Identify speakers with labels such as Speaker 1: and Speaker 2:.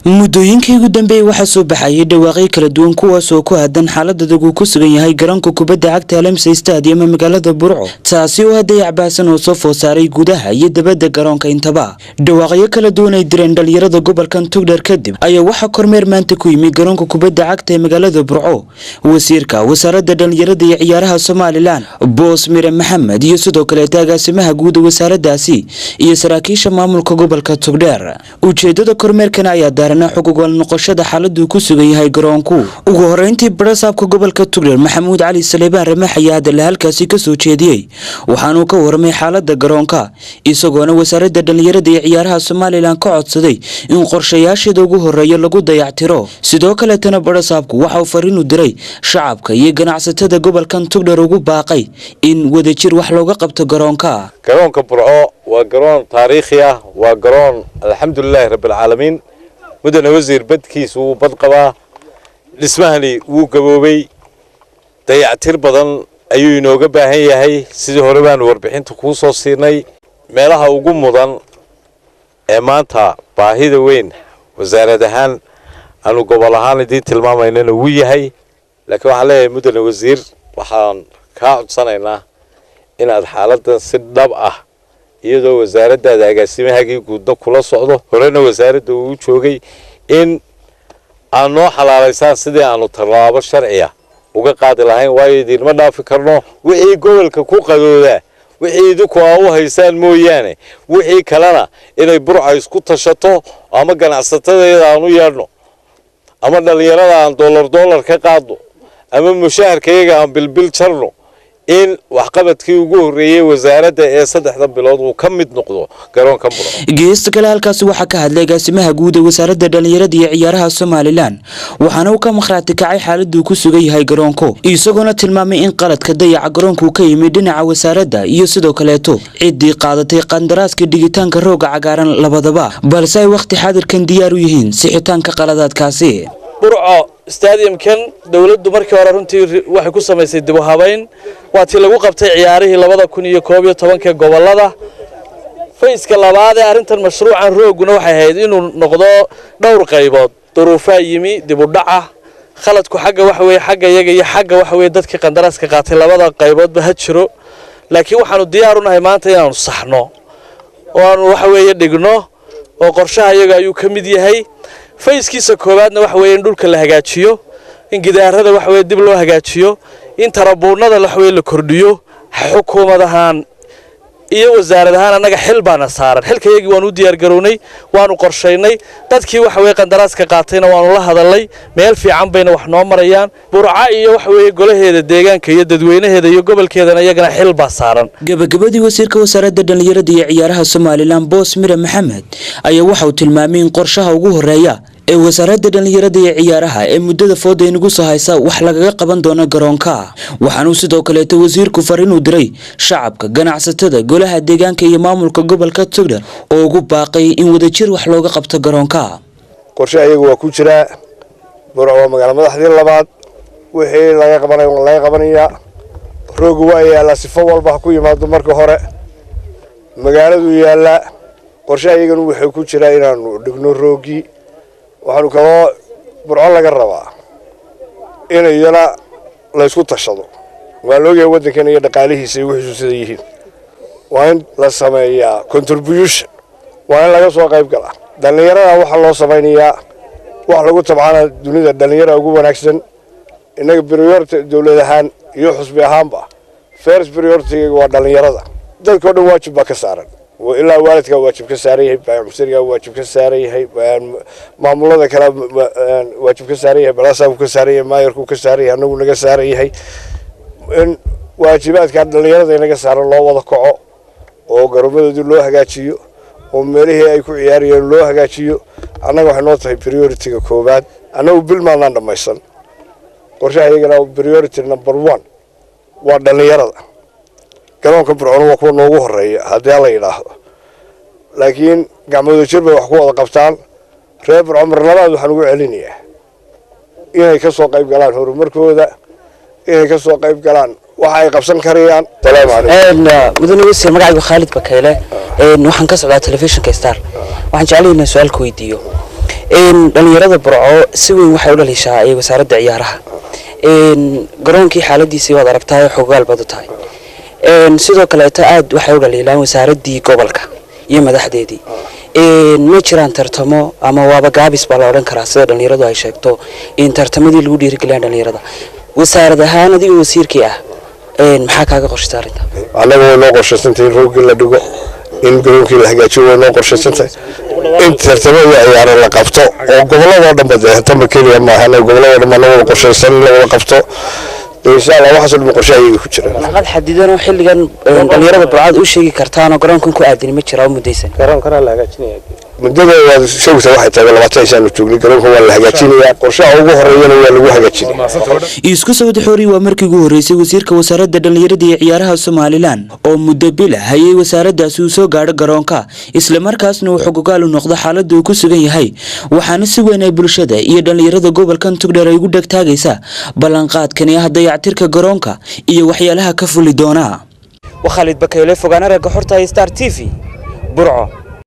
Speaker 1: muddooyinkii ugu dambeeyay waxaa soo baxayay dhawaaqyo kala duwan kuwaas oo ku aadan xaaladda uu ku sugan yahay garoonka kubadda cagta Alamsa Stadium ee magaalada Burco taasi oo hadda yacbaasan oo soo foosaaray gudaha iyo dibadda garoonka intaba dhawaaqyo kala duwan ay direen dhalinyarada gobolka Togdheer kadib ayaa waxa kormeer maanta ku yimid garoonka kubadda cagta ee magaalada Burco wasiirka wasaaradda dhalinyarada iyo ciyaaraha Soomaaliland Boos Mire Maxamed iyo sidoo kale agaasimaha guud wasaaraddaasi iyo saraakiisha maamulka gobolka Togdheer ujeedada kormeerkan ayaa xuquuqal noqoshada xaaladdu ku sugan yahay garoonku ugu horeyntii barasaabka gobolka Togdheer Maxamuud Cali Saleebaan Ramax ayaa halkaasi ka soo jeediyay waxaanu ka warmay xaaladda garoonka isagoona wasaaradda dhalinyarada iyo ciyaaraha Soomaaliland ka codsaday in qorshayaasheeda ugu horeeya lagu dayactiro sidoo kale tan barasaabku waxa uu fariin u diray shacabka iyo ganacsatada gobolka Togdheer ugu baaqay in wadajir wax looga qabto garoonka
Speaker 2: Burco waa garoon taariikhi ah waa garoon alxamdulillah rabbil caalamiin مدن وزير بدكيس وبدقبا اسمهني وقبوبي ديعتير بدن أيو ينوغا باهي هي سيدي هوربان وربحين تكوصو سيرني ميلها وقوم مدن امانتا باهيدا وين وزارة دهان انو قبالهان دي تلماما اننا وي هي لكن وحالي مدن وزير وحان كاعد سنينا ان الحالة سدب iyadoo wasaaradda agaasimahaagii guud kula socdo horena wasaaradda uu joogay in aan noo xalaalaysan sidii aanu tallaabo sharciya uga qaadi lahayn waayo diirma dhaafi karno wixii gobolka ku qadooda wixii idinku u haysaan mooyaane wixii kalena inay Burco isku tashato ama ganacsatada aanu yeerno ama dhalinyarada aan dollar ka qaado ama mushaharkayga aan bilbil jarno in waxqabadkii ugu horeeyay wasaaradda ee saddexda bilood uu ka mid noqdo garoonka Burco
Speaker 1: geesta kale halkaas waxa ka hadlay agaasimaha guud ee wasaaradda dhalinyarada iyo ciyaaraha Soomaaliland waxaana uu ka maqraati kacay xaaladdu ku sugan yahay garoonka isagoona tilmaamay in qaladka dayaca garoonku ka yimid dhinaca wasaaradda iyo sidoo kale cidii qaadatay qandaraaska dhigitaanka rooga cagaaran labadaba balse ay waqti xaadirkan diyaar u yihiin sixitaanka qaladaadkaasi
Speaker 3: Burco stadium kan dawladdu markii hore runtii waxay ku sameysay dib u habeyn waatii lagu qabtay ciyaarihii 2011 gobolada fayska labaad ee arintan mashruucan rooguna waxay ahayd inuu noqdo dhowr qaybood duruufaa yimi dib u dhaca khaladku xagga wax weey xagga iyaga iyo xagga wax weey dadkii qandaraaska qaatay labada qayboodba ha jiro laakiin waxaanu diyaar u nahay maanta inaanu saxno oo aanu wax weey dhigno oo qorshaha iyaga ayuu ka mid yahay fayskiisa koobaadna wax weey in dhulka la hagaajiyo in gidaarada wax weey dib loo hagaajiyo in tarabuunada wax weey la kordhiyo xukuumadahan iyo wasaaradahan anaga xil baana saaran xilkayagii waanu diyaar garownay waanu qorsheynay dadkii wax weey qandaraaska qaatayna waanu la hadalay meel fiican bayna wax noo marayaan Burco iyo wax weey golaheeda deegaanka iyo dadweynaheeda iyo gobolkeedana iyagana xil baa saaran
Speaker 1: gabagabadii wasiirka wasaaradda dhalinyarada iyo ciyaaraha Soomaaliland Boos Mire Maxamed ayaa waxa uu tilmaamay in qorshaha ugu horeeya ee wasaaradda dhalinyarada iyo ciyaaraha ee muddada fooda inagu soo haysa wax laga qaban doono garoonka waxaanu sidoo kale wasiirku fariin u diray shacabka ganacsatada golaha deegaanka iyo maamulka gobolka Togdheer oo ugu baaqay in wadajir wax looga qabto garoonka
Speaker 4: qorshe ayagu waa ku jira Burco magaalada madaxdii labaad wixii laga qabanaya roogu waa yaala sifo walba ku yimaado marka hore magaaladu yaala qorshe ayagu wuxuu ku jira inaanu dhigno roogi waxaanu kaloo Burco laga rabaa in iyana la isku tashado waa looga wadankan iyo dhaqaalihiisa iyo wixii sida yihiin waa in la sameeyaa contribution waa in laga soo qayb galaa dhalinyarada waxa loo sameeyaa wax lagu tabcana dunida dhalinyarada ugu wanaagsan inaga priority dawladahan iyo xusbi ahaanba first priority waa dhalinyarada dadka dhan waajib ba ka saaran وإلا والدك واجب كساريه بمسيرك واجب كساريه معمولة كلام واجب كساريه بلاصة كساريه ما يركو كساريه أنو نجساريه إن واجبات كان اللي يرضى نجسار الله وضكعه وقربنا دلوه هجاتيو ومريه يكون عياري دلوه هجاتيو أنا وحنوطه بريورتي كوباد أنا وبالما لنا ما يصل قرشة يجنا بريورتي نمبر 1 وده اللي يرضى garoonka Burco waa kuwa noogu horeeya hadii la yiraahdo laakiin gacmoodo jirba wax ku wada qabtaan reer Burco marnaba waxaan ugu celinayaa inay ka soo qayb galaan horumarkooda inay ka soo qayb galaan waxa ay qabsan karayaan salaam alaykum
Speaker 1: mudane wasiir magacaygu Khalid Bakayle waxaan ka socdaa telefishinka Star waxaan jecelahay inaan su'aal ku weydiiyo dhalinyarada Burco si weyn waxay u dhalishaa ay wasaaradda ciyaaraha garoonkii xaaladiisii waad aragtay xogaal bad u tahay sidoo kale aad waxay u dhaliilaan wasaaraddii gobolka iyo madaxdeedii ma jiraan tartamo ama waaba gaabis baa la odhan karaa sida dhalinyaradu ay sheegto in tartamadii lagu dhiirigeliyaan dhalinyarada wasaarad ahaan adiga wasiirkii ah maxaa kaaga qorshaysaa arrinta
Speaker 4: anagu way noo qorshaysantay roogii la dhigo in garoonkii la hagaajiyo way noo qorshaysantay in tartamada ciyaaro la qabto oo gobolada dhanba tartama keliya maahan gobolada dhanba la wada qorshaysan la wada qabto insha Allah waxa soo qorshay ku jira
Speaker 1: naqad xadidan oo xilligan dhalinyarada Burcad u sheegi kartaan oo garoonkan ku aadin ma jiro mudaysan
Speaker 3: garoonka la hagaajinayaa
Speaker 4: muddada waa sheegta waxay tahay 20 sano joogni garoonka waa la hagaajinayaa qorshaha ugu horeeyana waa lagu hagaajinayaa
Speaker 1: isku soo xori waa markii ugu horeysay wasiirka wasaaradda dhalinyarada iyo ciyaaraha Soomaaliland oo muddo bil hayay wasaaraddaasi uu soo gaadhay garoonka isla markaasna uu xogogaal u noqdo xaaladda uu ku sugan yahay waxaana si weyn ay bulshada iyo dhalinyarada gobolkan Togdheer ay ugu dhagtaagaysa ballanqaadkani ah dayactirka garoonka iyo waxyaalaha ka fuli doona Khalid Bakayle fogaana raga xorta Star TV Burco